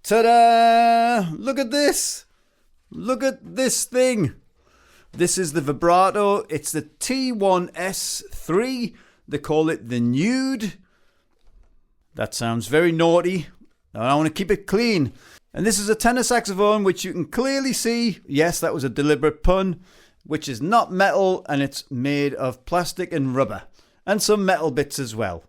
Ta-da! Look at this! Look at this thing! This is the Vibrato. It's the T1S III. They call it the Nude. That sounds very naughty. I want to keep it clean. And this is a tenor saxophone, which you can clearly see. Yes, that was a deliberate pun. Which is not metal, and it's made of plastic and rubber. And some metal bits as well.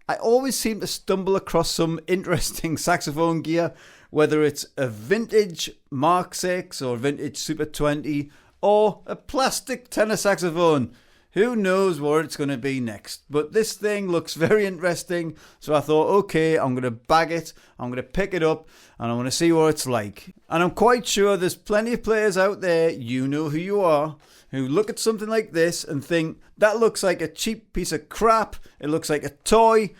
I always seem to stumble across some interesting saxophone gear, whether it's a vintage Mark 6 or vintage Super 20 or a plastic tenor saxophone. Who knows what it's going to be next. But this thing looks very interesting, so I thought, okay, I'm going to bag it, I'm going to pick it up, and I'm going to see what it's like. And I'm quite sure there's plenty of players out there, you know who you are, who look at something like this and think, that looks like a cheap piece of crap, it looks like a toy,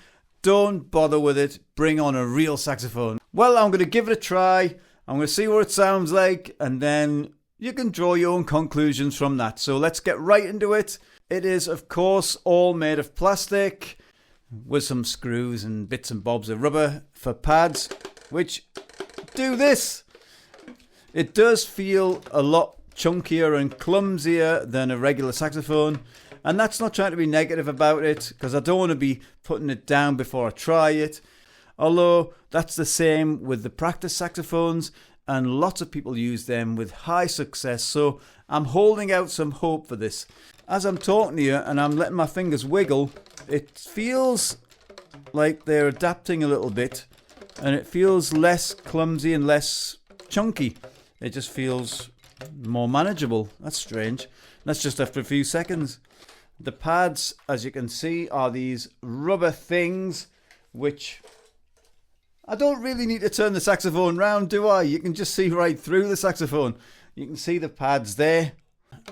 don't bother with it, bring on a real saxophone. Well, I'm going to give it a try, I'm going to see what it sounds like, and then you can draw your own conclusions from that. So let's get right into it. It is, of course, all made of plastic with some screws and bits and bobs of rubber for pads, which do this. It does feel a lot chunkier and clumsier than a regular saxophone, and that's not trying to be negative about it, because I don't want to be putting it down before I try it. Although that's the same with the practice saxophones, and lots of people use them with high success, so I'm holding out some hope for this. As I'm talking to you and I'm letting my fingers wiggle, it feels like they're adapting a little bit, and it feels less clumsy and less chunky. It just feels more manageable. That's strange. That's just after a few seconds. The pads, as you can see, are these rubber things, which I don't really need to turn the saxophone round, do I? You can just see right through the saxophone. You can see the pads there.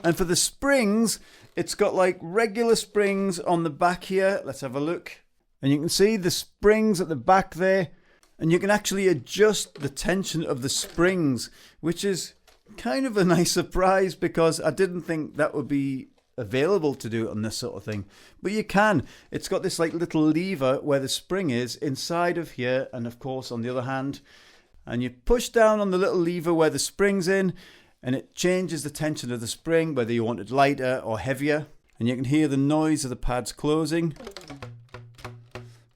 And for the springs, it's got like regular springs on the back here. Let's have a look. And you can see the springs at the back there. And you can actually adjust the tension of the springs, which is kind of a nice surprise, because I didn't think that would be available to do it on this sort of thing. But you can. It's got this like little lever where the spring is inside of here, and of course on the other hand. And you push down on the little lever where the spring's in, and it changes the tension of the spring, whether you want it lighter or heavier. And you can hear the noise of the pads closing.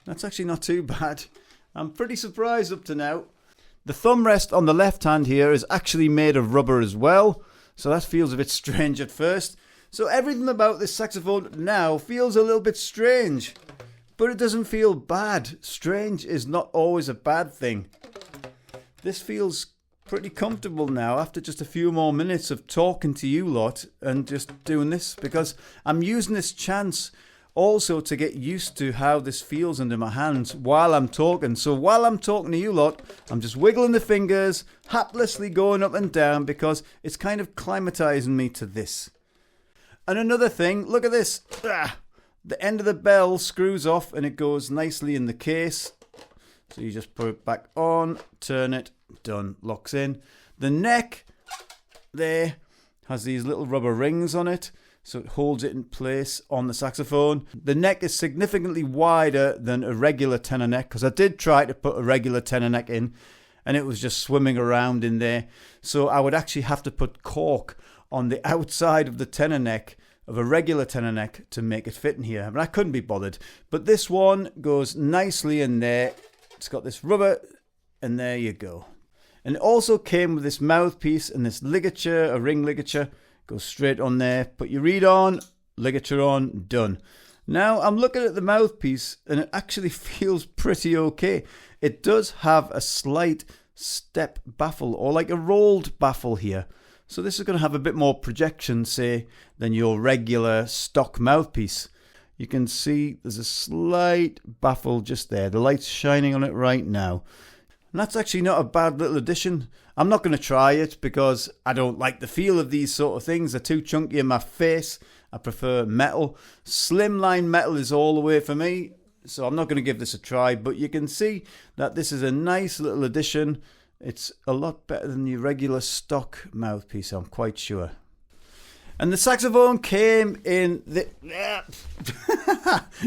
That's actually not too bad. I'm pretty surprised up to now. The thumb rest on the left hand here is actually made of rubber as well, so that feels a bit strange at first. So everything about this saxophone now feels a little bit strange, but it doesn't feel bad. Strange is not always a bad thing. This feels pretty comfortable now after just a few more minutes of talking to you lot and just doing this, because I'm using this chance also to get used to how this feels under my hands while I'm talking. So while I'm talking to you lot, I'm just wiggling the fingers, haplessly going up and down, because it's kind of climatizing me to this. And another thing, look at this. The end of the bell screws off and it goes nicely in the case. So you just put it back on, turn it, done, locks in. The neck there has these little rubber rings on it, so it holds it in place on the saxophone. The neck is significantly wider than a regular tenor neck, because I did try to put a regular tenor neck in and it was just swimming around in there. So I would actually have to put cork on the outside of the tenor neck of a regular tenor neck to make it fit in here, but I couldn't be bothered. But this one goes nicely in there. It's got this rubber, and there you go. And it also came with this mouthpiece and this ligature, a ring ligature. Goes straight on there. Put your reed on, ligature on, done. Now I'm looking at the mouthpiece and it actually feels pretty okay. It does have a slight step baffle, or like a rolled baffle here. So this is going to have a bit more projection, say, than your regular stock mouthpiece. You can see there's a slight baffle just there. The light's shining on it right now. And that's actually not a bad little addition. I'm not going to try it because I don't like the feel of these sort of things. They're too chunky in my face. I prefer metal. Slimline metal is all the way for me. So I'm not going to give this a try. But you can see that this is a nice little addition. It's a lot better than the regular stock mouthpiece, I'm quite sure. And the saxophone came in the...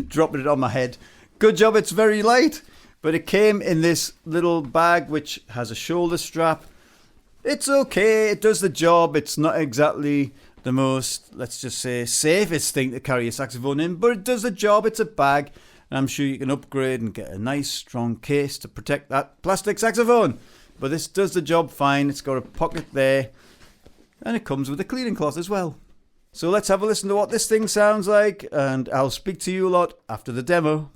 dropping it on my head. Good job, it's very light. But it came in this little bag which has a shoulder strap. It's okay, it does the job. It's not exactly the most, let's just say, safest thing to carry a saxophone in, but it does the job. It's a bag, and I'm sure you can upgrade and get a nice strong case to protect that plastic saxophone. But this does the job fine. It's got a pocket there, and it comes with a cleaning cloth as well. So let's have a listen to what this thing sounds like, and I'll speak to you a lot after the demo.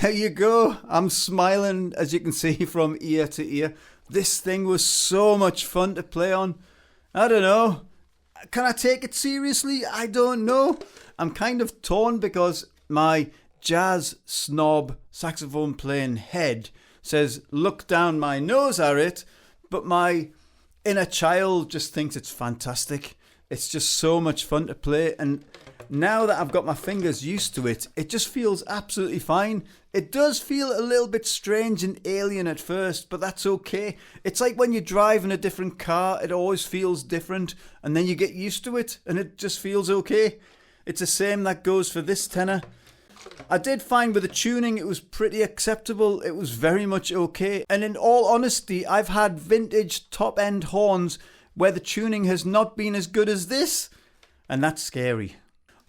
There you go. I'm smiling, as you can see, from ear to ear. This thing was so much fun to play on. I don't know. Can I take it seriously? I don't know. I'm kind of torn because my jazz snob saxophone playing head says, look down my nose at it, but my inner child just thinks it's fantastic. It's just so much fun to play, and now that I've got my fingers used to it, it just feels absolutely fine. It does feel a little bit strange and alien at first, but that's okay. It's like when you drive in a different car, it always feels different, and then you get used to it, and it just feels okay. It's the same that goes for this tenor. I did find with the tuning it was pretty acceptable. It was very much okay. And in all honesty, I've had vintage top-end horns where the tuning has not been as good as this, and that's scary.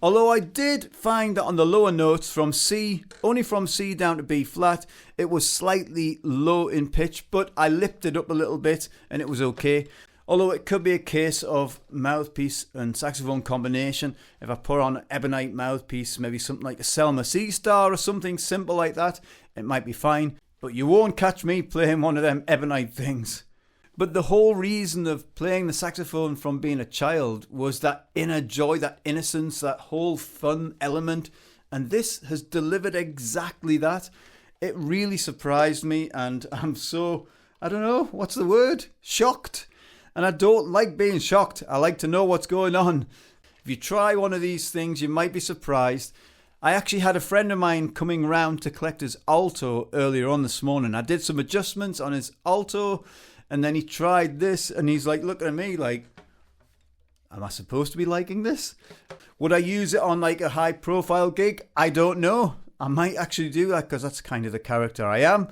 Although I did find that on the lower notes from C, only from C down to B flat, it was slightly low in pitch, but I lipped it up a little bit and it was okay. Although it could be a case of mouthpiece and saxophone combination. If I put on an ebonite mouthpiece, maybe something like a Selmer C-Star or something simple like that, it might be fine. But you won't catch me playing one of them ebonite things. But the whole reason of playing the saxophone from being a child was that inner joy, that innocence, that whole fun element. And this has delivered exactly that. It really surprised me, and I'm so, I don't know, what's the word? Shocked. And I don't like being shocked. I like to know what's going on. If you try one of these things, you might be surprised. I actually had a friend of mine coming round to collect his alto earlier on this morning. I did some adjustments on his alto, and then he tried this, and he's like looking at me like, am I supposed to be liking this? Would I use it on like a high profile gig? I don't know. I might actually do that because that's kind of the character I am.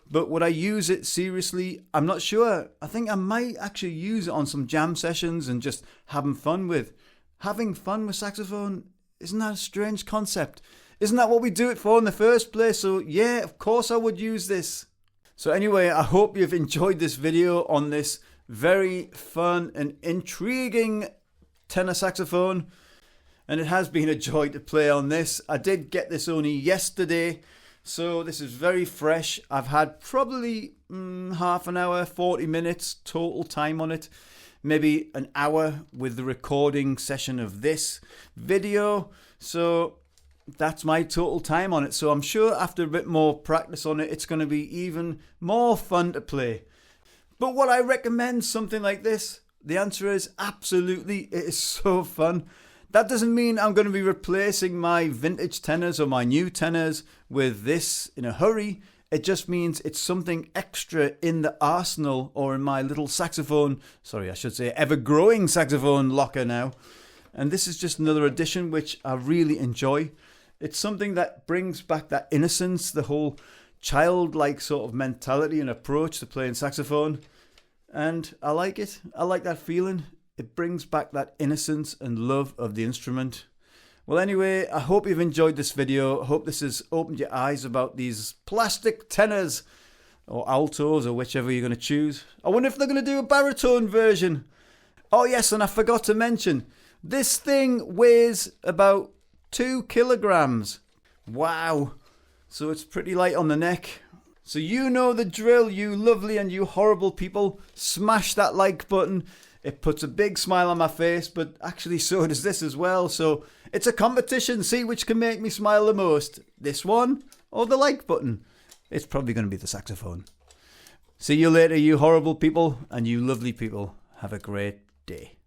But would I use it seriously? I'm not sure. I think I might actually use it on some jam sessions and just having fun with saxophone. Isn't that a strange concept? Isn't that what we do it for in the first place? So yeah, of course I would use this. So anyway, I hope you've enjoyed this video on this very fun and intriguing tenor saxophone. And it has been a joy to play on this. I did get this only yesterday. So this is very fresh. I've had probably half an hour, 40 minutes total time on it. Maybe an hour with the recording session of this video. So that's my total time on it. So I'm sure after a bit more practice on it, it's going to be even more fun to play. But would I recommend something like this? The answer is absolutely. It is so fun. That doesn't mean I'm going to be replacing my vintage tenors or my new tenors with this in a hurry. It just means it's something extra in the arsenal or in my little saxophone, ever-growing saxophone locker now. And this is just another addition which I really enjoy. It's something that brings back that innocence, the whole childlike sort of mentality and approach to playing saxophone. And I like it. I like that feeling. It brings back that innocence and love of the instrument. Well, anyway, I hope you've enjoyed this video. I hope this has opened your eyes about these plastic tenors or altos or whichever you're going to choose. I wonder if they're going to do a baritone version. Oh yes, and I forgot to mention, this thing weighs about 2 kilograms. Wow. So it's pretty light on the neck. So you know the drill, you lovely and you horrible people. Smash that like button. It puts a big smile on my face, but actually so does this as well. So it's a competition. See which can make me smile the most. This one or the like button. It's probably going to be the saxophone. See you later, you horrible people and you lovely people. Have a great day.